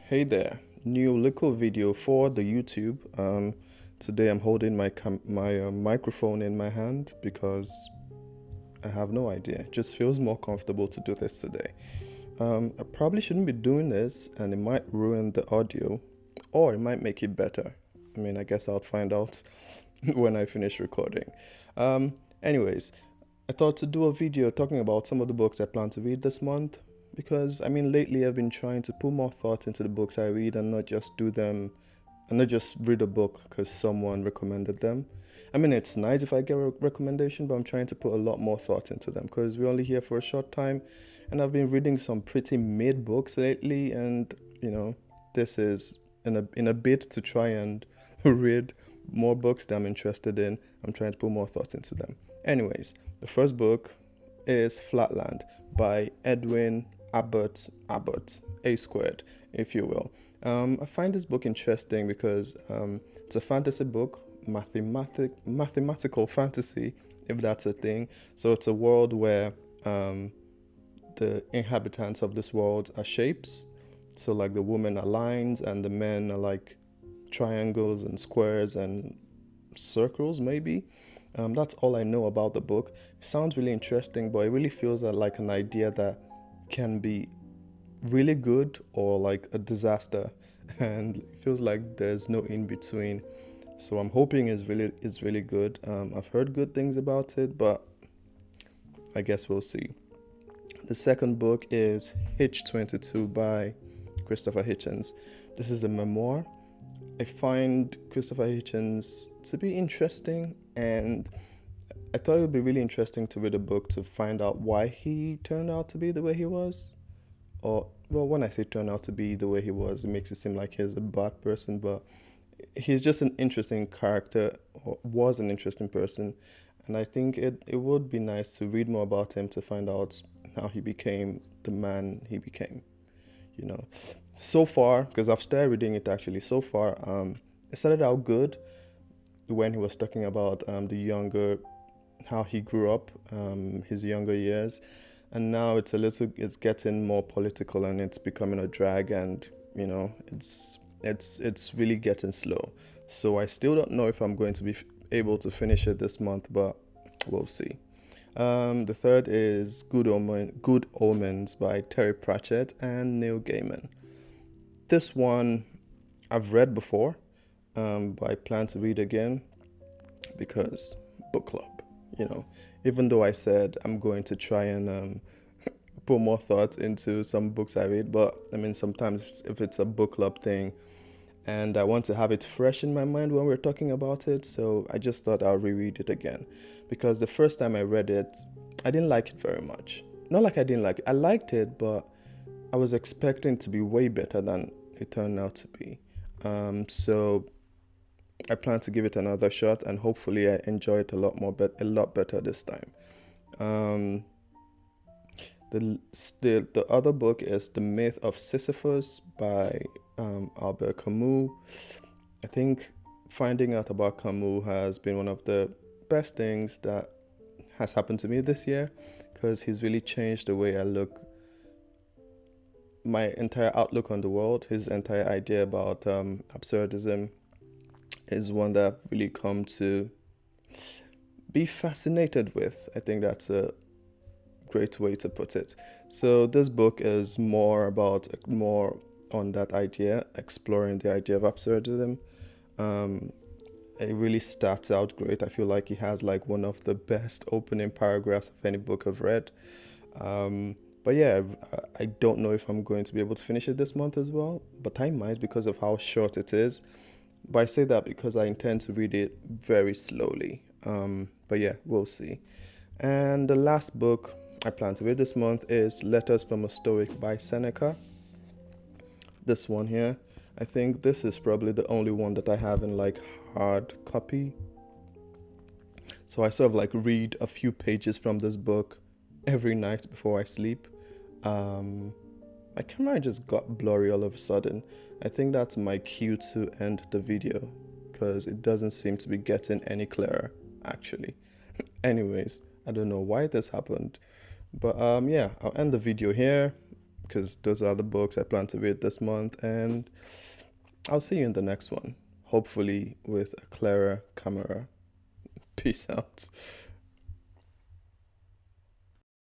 Hey there, new little video for the YouTube. Today I'm holding my microphone in my hand because I have no idea. It just feels more comfortable to do this today. I probably shouldn't be doing this, and it might ruin the audio, or it might make it better. I guess I'll find out when I finish recording. Anyways, I thought to do a video talking about some of the books I plan to read this month because lately I've been trying to put more thought into the books I read and not just do them and not just read a book because someone recommended them. It's nice if I get a recommendation, but I'm trying to put a lot more thought into them because we're only here for a short time, and I've been reading some pretty mid books lately, and this is in a bid to try and read more books that I'm interested in. I'm trying to put more thought into them. Anyways, the first book is Flatland by Edwin Abbott, A squared, if you will. I find this book interesting because it's a fantasy book, mathematical fantasy, if that's a thing. So it's a world where the inhabitants of this world are shapes. So like the women are lines and the men are like triangles and squares and circles, maybe. That's all I know about the book. It sounds really interesting, but it really feels like an idea that can be really good or like a disaster, and it feels like there's no in between. So I'm hoping it's really good. I've heard good things about it, but I guess we'll see. The second book is H22 by Christopher Hitchens. This is a memoir. I find Christopher Hitchens to be interesting, and I thought it would be really interesting to read a book to find out why he turned out to be the way he was. Or, well, when I say turned out to be the way he was, it makes it seem like he's a bad person, but he's just an interesting character, or was an interesting person. And I think it would be nice to read more about him to find out how he became the man he became, you know. So far, because I've started reading it actually, so far, it started out good when he was talking about how he grew up, his younger years, and now it's getting more political and it's becoming a drag, and it's really getting slow. So I still don't know if I'm going to be able to finish it this month, but we'll see. The third is Good Omens by Terry Pratchett and Neil Gaiman. This one I've read before, but I plan to read again because book club, Even though I said I'm going to try and put more thought into some books I read, but sometimes if it's a book club thing and I want to have it fresh in my mind when we're talking about it, so I just thought I'll reread it again because the first time I read it, I didn't like it very much. Not like I didn't like it, I liked it, but I was expecting to be way better than it turned out to be. So I plan to give it another shot, and hopefully I enjoy it a lot better this time. Um, the other book is The Myth of Sisyphus by Albert Camus. I think finding out about Camus has been one of the best things that has happened to me this year because he's really changed the way I look, my entire outlook on the world. His entire idea about absurdism is one that I've really come to be fascinated with. I think that's a great way to put it. So this book is more on that idea, exploring the idea of absurdism. It really starts out great. I feel like he has like one of the best opening paragraphs of any book I've read. But yeah, I don't know if I'm going to be able to finish it this month as well, but I might because of how short it is. But I say that because I intend to read it very slowly. But yeah, we'll see. And the last book I plan to read this month is Letters from a Stoic by Seneca. This one here, I think this is probably the only one that I have in like hard copy. So I sort of like read a few pages from this book every night before I sleep. My camera just got blurry all of a sudden. I think that's my cue to end the video because it doesn't seem to be getting any clearer, actually. Anyways, I don't know why this happened. But yeah, I'll end the video here. because those are the books I plan to read this month. And I'll see you in the next one, hopefully with a clearer camera. Peace out.